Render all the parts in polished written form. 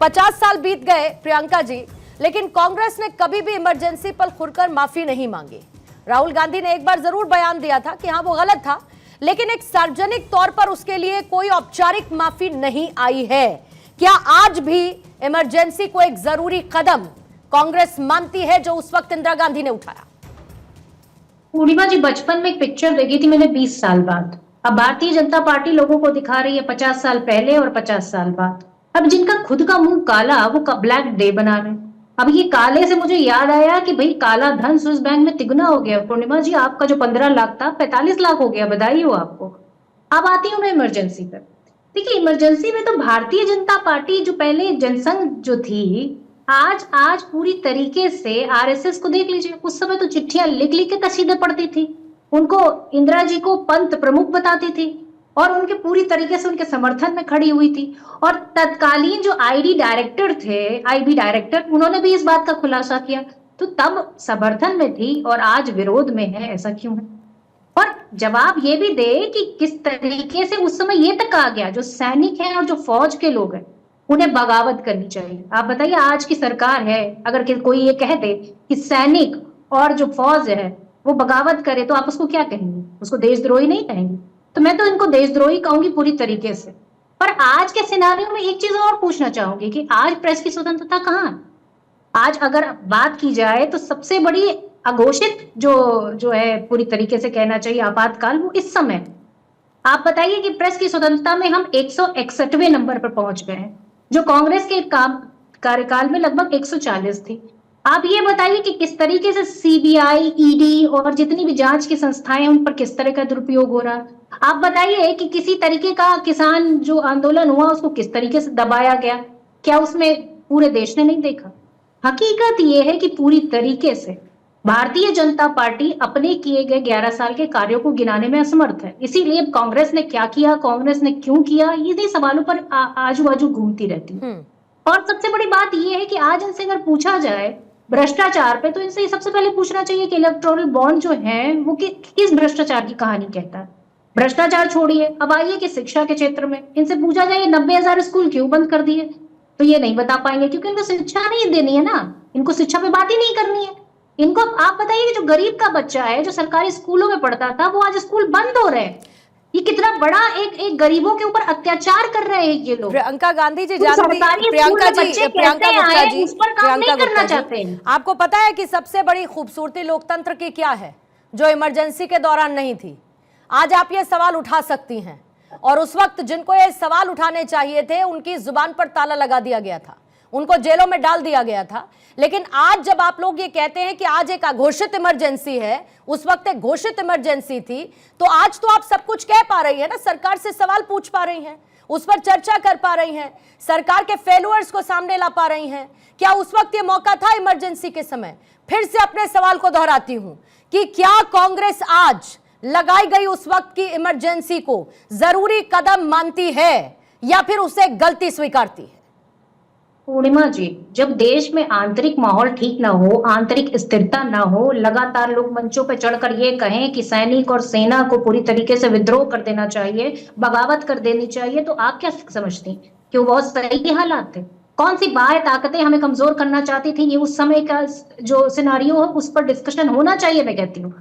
50 साल बीत गए प्रियंका जी, लेकिन कांग्रेस ने कभी भी इमरजेंसी पर खुलकर माफी नहीं मांगी। राहुल गांधी ने एक बार जरूर बयान दिया था कि हाँ वो गलत था, लेकिन एक सार्वजनिक तौर पर उसके लिए कोई औपचारिक माफी नहीं आई है। क्या आज भी इमरजेंसी को एक जरूरी कदम कांग्रेस मानती है जो उस वक्त इंदिरा गांधी ने उठाया? पूर्णिमा जी, बचपन में एक पिक्चर देखी थी मैंने 20 साल बाद। अब भारतीय जनता पार्टी लोगों को दिखा रही है 50 साल पहले और 50 साल बाद। अब जिनका खुद का मुंह काला वो ब्लैक डे बना रहे हैं। अब ये काले से मुझे याद आया कि भाई काला धन स्विस बैंक में तिगुना हो गया। पूर्णिमा जी, आपका जो 15 लाख था 45 लाख हो गया, बधाई हो आपको। अब आती हूँ मैं इमरजेंसी पर। देखिए, इमरजेंसी में तो भारतीय जनता पार्टी जो पहले जनसंघ जो थी, आज पूरी तरीके से आरएसएस को देख लीजिए। उस समय तो चिट्ठियां लिख लिख के कसीदे पढ़ती थी, उनको इंदिरा जी को पंत प्रमुख बताती थी और उनके पूरी तरीके से उनके समर्थन में खड़ी हुई थी। और तत्कालीन जो आईडी डायरेक्टर थे, आईबी डायरेक्टर, उन्होंने भी इस बात का खुलासा किया। तो तब समर्थन में थी और आज विरोध में है, ऐसा क्यों है? और जवाब ये भी दे कि किस तरीके से उस समय ये तक आ गया, जो सैनिक हैं और जो फौज के लोग हैं उन्हें बगावत करनी चाहिए। आप बताइए, आज की सरकार है, अगर कोई ये कह दे कि सैनिक और जो फौज है वो बगावत करे तो आप उसको क्या कहेंगे? उसको देशद्रोही नहीं कहेंगे? तो मैं तो इनको देशद्रोही कहूंगी पूरी तरीके से। पर आज के सिनारियों में एक चीज और पूछना चाहूंगी कि आज प्रेस की स्वतंत्रता कहाँ है? आज अगर बात की जाए तो सबसे बड़ी अघोषित जो है, पूरी तरीके से कहना चाहिए आपातकाल, वो इस समय। आप बताइए कि प्रेस की स्वतंत्रता में हम 161वें नंबर पर पहुंच गए हैं, जो कांग्रेस के कार्यकाल में लगभग 140 थी। आप ये बताइए कि किस तरीके से सीबीआई, ईडी और जितनी भी जांच की संस्थाएं हैं उन पर किस तरह का दुरुपयोग हो रहा। आप बताइए कि किसी तरीके का किसान जो आंदोलन हुआ उसको किस तरीके से दबाया गया, क्या उसमें पूरे देश ने नहीं देखा? हकीकत ये है कि पूरी तरीके से भारतीय जनता पार्टी अपने किए गए 11 साल के कार्यों को गिनाने में असमर्थ है। इसीलिए कांग्रेस ने क्या किया, कांग्रेस ने क्यों किया, इन्हीं सवालों पर आजू बाजू घूमती रहती है। और सबसे बड़ी बात यह है कि आज इनसे अगर पूछा जाए भ्रष्टाचार पे, तो इनसे सबसे पहले पूछना चाहिए कि इलेक्टोरल बॉन्ड जो है वो किस भ्रष्टाचार की कहानी कहता है। भ्रष्टाचार छोड़िए, अब आइए कि शिक्षा के क्षेत्र में इनसे पूछा जाए 90,000 स्कूल क्यों बंद कर दिए, तो ये नहीं बता पाएंगे, क्योंकि इनको शिक्षा नहीं देनी है ना, इनको शिक्षा पे बात ही नहीं करनी है। इनको आप बताइए कि जो गरीब का बच्चा है, जो सरकारी स्कूलों में पढ़ता था, वो आज स्कूल बंद हो रहे हैं। ये कितना बड़ा एक गरीबों के ऊपर अत्याचार कर रहे हैं ये लोग। प्रियंका गांधी जी, प्रियंका गुप्ता जी, उस पर काम नहीं करना चाहते हैं। आपको पता है कि सबसे बड़ी खूबसूरती लोकतंत्र की क्या है, जो इमरजेंसी के दौरान नहीं थी? आज आप ये सवाल उठा सकती हैं, और उस वक्त जिनको ये सवाल उठाने चाहिए थे उनकी जुबान पर ताला लगा दिया गया था, उनको जेलों में डाल दिया गया था। लेकिन आज जब आप लोग ये कहते हैं कि आज एक अघोषित इमरजेंसी है, उस वक्त एक घोषित इमरजेंसी थी, तो आज तो आप सब कुछ कह पा रही है ना, सरकार से सवाल पूछ पा रही हैं, उस पर चर्चा कर पा रही हैं, सरकार के फेल्यूअर्स को सामने ला पा रही हैं। क्या उस वक्त ये मौका था इमरजेंसी के समय? फिर से अपने सवाल को दोहराती हूं कि क्या कांग्रेस आज लगाई गई उस वक्त की इमरजेंसी को जरूरी कदम मानती है या फिर उसे गलती स्वीकारती है? पूर्णिमा जी, जब देश में आंतरिक माहौल ठीक ना हो, आंतरिक स्थिरता ना हो, लगातार लोग मंचों पर चढ़कर ये कहें कि सैनिक और सेना को पूरी तरीके से विद्रोह कर देना चाहिए, बगावत कर देनी चाहिए, तो आप क्या समझती कि वो बहुत सही हालात थे? कौन सी बाह्य ताकतें हमें कमजोर करना चाहती थी? ये उस समय का जो सिनारियो है उस पर डिस्कशन होना चाहिए, मैं कहती हूँ।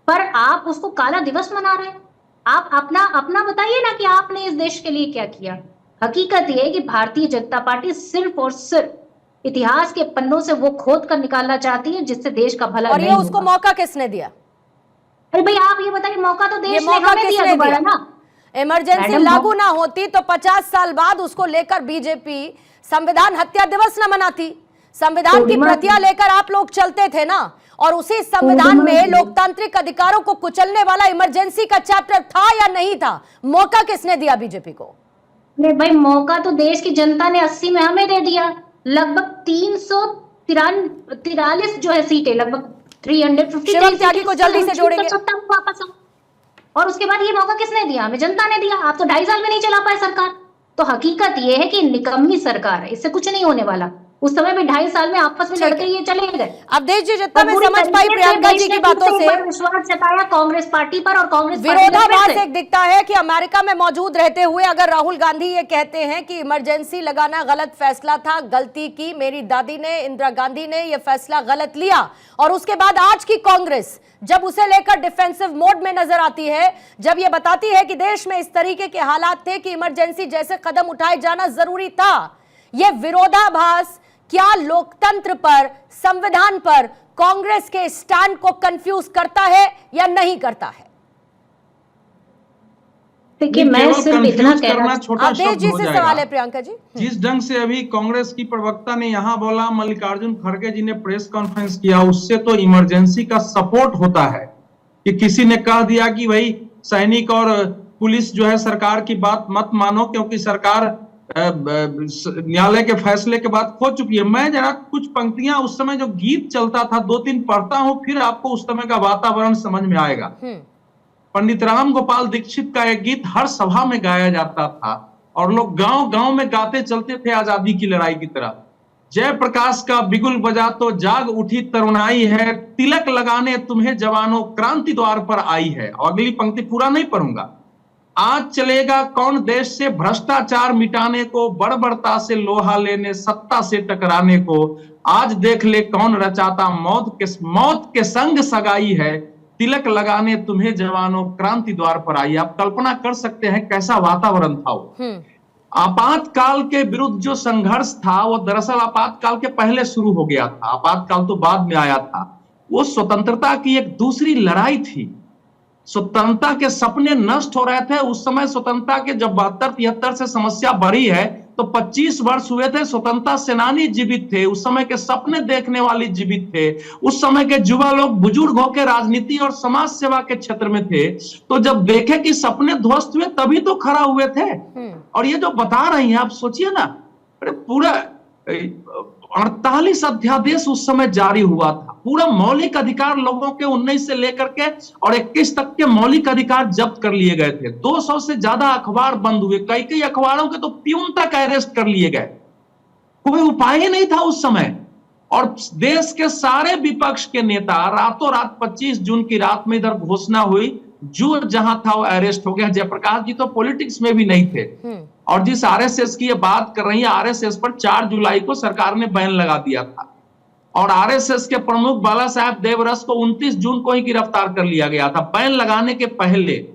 पर आप उसको काला दिवस मना रहे हैं। आप अपना बताइए ना कि आपने इस देश के लिए क्या किया। हकीकत यह है कि भारतीय जनता पार्टी सिर्फ और सिर्फ इतिहास के पन्नों से वो खोद कर निकालना चाहती है जिससे देश का भला और ये उसको मौका किसने दिया? अरे भाई, आप ये बताइए, मौका तो देश ने हमें दिया दोबारा ना। इमरजेंसी लागू ना होती तो 50 साल बाद उसको लेकर बीजेपी संविधान हत्या दिवस न मनाती। संविधान की प्रतियां लेकर आप लोग चलते थे ना, और उसी संविधान में लोकतांत्रिक अधिकारों को कुचलने वाला इमरजेंसी का चैप्टर था या नहीं था? मौका किसने दिया बीजेपी को? नहीं भाई, मौका तो देश की जनता ने 80 में हमें दे दिया। लगभग 343 जो है सीटें, लगभग 350 को जल्दी से जोड़ेंगे वापस। और उसके बाद ये मौका किसने दिया? हमें जनता ने दिया। आप तो 2.5 साल में नहीं चला पाए सरकार। तो हकीकत ये है कि निकम्मी सरकार है, इससे कुछ नहीं होने वाला। उस समय भी 2.5 साल में आपस में लड़के ये चले गए। अवधेश जी, जितना मैं समझ पाई प्रियंका जी की बातों से, विश्वास जताया कांग्रेस पार्टी पर और कांग्रेस विरोधाभास एक दिखता है कि अमेरिका में मौजूद रहते हुए अगर राहुल गांधी ये कहते हैं कि इमरजेंसी लगाना गलत फैसला था, गलती की मेरी दादी ने, इंदिरा गांधी ने ये फैसला गलत लिया, और उसके बाद आज की कांग्रेस जब उसे लेकर डिफेंसिव मोड में नजर आती है, जब ये बताती है कि देश में इस तरीके के हालात थे कि इमरजेंसी जैसे कदम उठाए जाना जरूरी था, ये विरोधाभास क्या लोकतंत्र पर, संविधान पर कांग्रेस के स्टैंड को कंफ्यूज करता है या नहीं करता है? देखिए, मैं सिर्फ इतना कहना, छोटा शब्द हो जाएगा। सवाल है प्रियंका जी। जिस ढंग से अभी कांग्रेस की प्रवक्ता ने यहां बोला, मल्लिकार्जुन खड़गे जी ने प्रेस कॉन्फ्रेंस किया, उससे तो इमरजेंसी का सपोर्ट होता है कि किसी ने कह दिया कि भाई सैनिक और पुलिस जो है सरकार की बात मत मानो क्योंकि सरकार न्यायालय के फैसले के बाद खो चुकी है। मैं जरा कुछ पंक्तियां उस समय जो गीत चलता था 2-3 पढ़ता हूं, फिर आपको उस समय का वातावरण समझ में आएगा। पंडित राम गोपाल दीक्षित का एक गीत हर सभा में गाया जाता था और लोग गांव गांव में गाते चलते थे आजादी की लड़ाई की तरह। जय प्रकाश का बिगुल बजा तो जाग उठी तरुणाई है, तिलक लगाने तुम्हें जवानों क्रांति द्वार पर आई है। अगली पंक्ति पूरा नहीं पढ़ूंगा। आज चलेगा कौन देश से भ्रष्टाचार मिटाने को, बर्बरता से लोहा लेने, सत्ता से टकराने को। आज देख ले कौन रचाता मौत के संग सगाई है, तिलक लगाने तुम्हें जवानों क्रांति द्वार पर आई। आप कल्पना कर सकते हैं कैसा वातावरण था वो। आपातकाल के विरुद्ध जो संघर्ष था वो दरअसल आपातकाल के पहले शुरू हो गया था, आपातकाल तो बाद में आया था। वो स्वतंत्रता की एक दूसरी लड़ाई थी। स्वतंत्रता के सपने नष्ट हो रहे थे उस समय। स्वतंत्रता के जब 72-73 से समस्या बढ़ी है तो 25 वर्ष हुए थे। स्वतंत्रता सेनानी जीवित थे, उस समय के सपने देखने वाले जीवित थे, उस समय के युवा लोग बुजुर्ग होकर राजनीति और समाज सेवा के क्षेत्र में थे। तो जब देखे कि सपने ध्वस्त हुए तभी तो खड़ा हुए थे। और ये जो बता रही हैं आप सोचिए ना, अरे पूरा 48 अध्यादेश उस समय जारी हुआ था। पूरा मौलिक अधिकार लोगों के 19 से लेकर के और 21 तक के मौलिक अधिकार जब्त कर लिए गए थे। 200 से ज्यादा अखबार बंद हुए, कई अखबारों के तो प्यून तक अरेस्ट कर लिए गए। कोई उपाय ही नहीं था उस समय। और देश के सारे विपक्ष के नेता रातों रात 25 जून की रात में इधर घोषणा हुई, जो जहां था वो अरेस्ट हो गया। जयप्रकाश जी तो पॉलिटिक्स में भी नहीं थे। और जिस आरएसएस की ये बात कर रही है, आरएसएस पर 4 जुलाई को सरकार ने बैन लगा दिया था और आरएसएस के प्रमुख बाला साहेब देवरस को 29 जून को ही गिरफ्तार कर लिया गया था, बैन लगाने के पहले।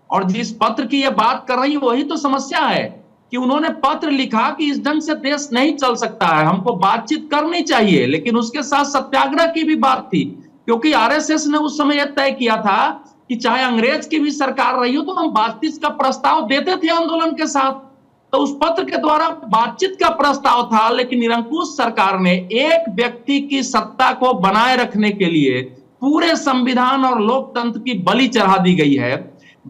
और जिस पत्र की ये बात कर रही है वही तो समस्या है कि उन्होंने पत्र लिखा कि इस ढंग से देश नहीं चल सकता है, हमको बातचीत करनी चाहिए। लेकिन उसके साथ सत्याग्रह की भी बात थी, क्योंकि आरएसएस ने उस समय यह तय किया था कि चाहे अंग्रेज की भी सरकार रही हो तो हम बातचीत का प्रस्ताव देते थे आंदोलन के साथ। तो उस पत्र के द्वारा बातचीत का प्रस्ताव था, लेकिन निरंकुश सरकार ने एक व्यक्ति की सत्ता को बनाए रखने के लिए पूरे संविधान और लोकतंत्र की बलि चढ़ा दी गई है।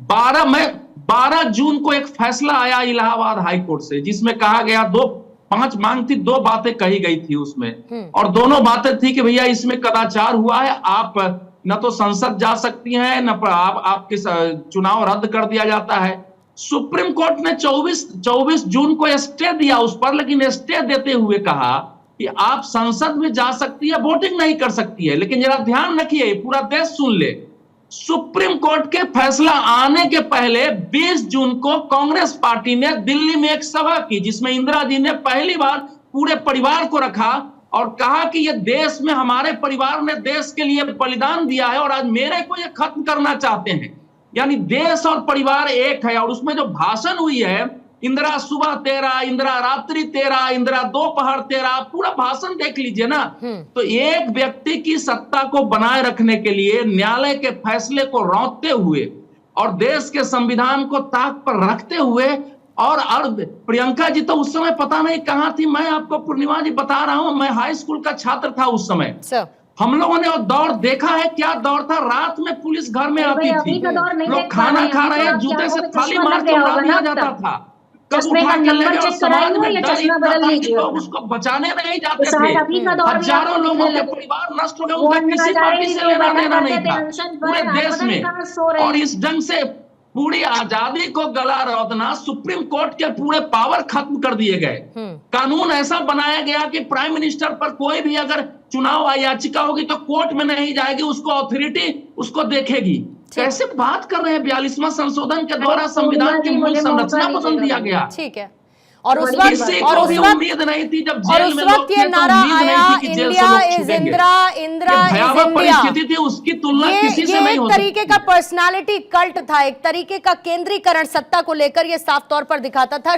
12 जून को एक फैसला आया इलाहाबाद हाईकोर्ट से, जिसमें कहा गया 5 मांग थी, 2 बातें कही गई थी उसमें। और दोनों बातें थी कि भैया इसमें कदाचार हुआ है, आप न तो संसद जा सकती हैं, न आपके चुनाव रद्द कर दिया जाता है। सुप्रीम कोर्ट ने 24 जून को स्टे दिया उस पर, लेकिन स्टे देते हुए कहा कि आप संसद में जा सकती है, वोटिंग नहीं कर सकती है। लेकिन जरा ध्यान रखिए, पूरा देश सुन ले, सुप्रीम कोर्ट के फैसला आने के पहले 20 जून को कांग्रेस पार्टी ने दिल्ली में एक सभा की, जिसमें इंदिरा जी ने पहली बार पूरे परिवार को रखा और कहा कि ये देश में हमारे परिवार ने देश के लिए बलिदान दिया है और आज मेरे को ये खत्म करना चाहते हैं। यानी देश और परिवार एक है। और उसमें जो भाषण हुई है, इंदिरा सुबह तेरा, इंदिरा रात्रि तेरा, इंदिरा दोपहर तेरा, पूरा भाषण देख लीजिए ना। तो एक व्यक्ति की सत्ता को बनाए रखने के लिए न्यायालय के फैसले को रौंदते हुए और देश के संविधान को ताक पर रखते हुए, और प्रियंका जी तो उस समय पता नहीं कहां थी। मैं आपको पूर्णिमा जी बता रहा हूं, मैं हाई स्कूल का छात्र था उस समय। हम लोगों ने वो दौर देखा है, क्या दौर था। रात में पुलिस घर में आती थी, लोग खाना खा रहे हैं, जूते से थाली मार के उड़ा दिया जाता था। समाज में लोग उसको बचाने नहीं जाते थे। हजारों लोगों के परिवार नष्ट हो गए, उनका किसी पार्टी से लेना देना नहीं था पूरे देश में। और इस ढंग से पूरी आजादी को गला रौदना, सुप्रीम कोर्ट के पूरे पावर खत्म कर दिए गए। कानून ऐसा बनाया गया कि प्राइम मिनिस्टर पर कोई भी अगर चुनाव याचिका होगी तो कोर्ट में नहीं जाएगी, उसको अथॉरिटी उसको देखेगी। कैसे बात कर रहे हैं? 42वां संशोधन के द्वारा संविधान की मूल संरचना बदल दिया गया। ठीक है। और उस किसी को भी उम्मीद नहीं थी जब जेल में लोग ये थे, तो नारा उम्मीद नहीं आया, थी कि जेल से इंडिया लोग इज छूटेंगे। इंदिरा, इंदिरा ये इज भयावह इंडिया। परिस्थिति थी, उसकी तुलना किसी से ये नहीं एक हो तरीके सकती। का पर्सनालिटी कल्ट था, एक तरीके का केंद्रीकरण सत्ता को लेकर ये साफ तौर पर दिखाता था।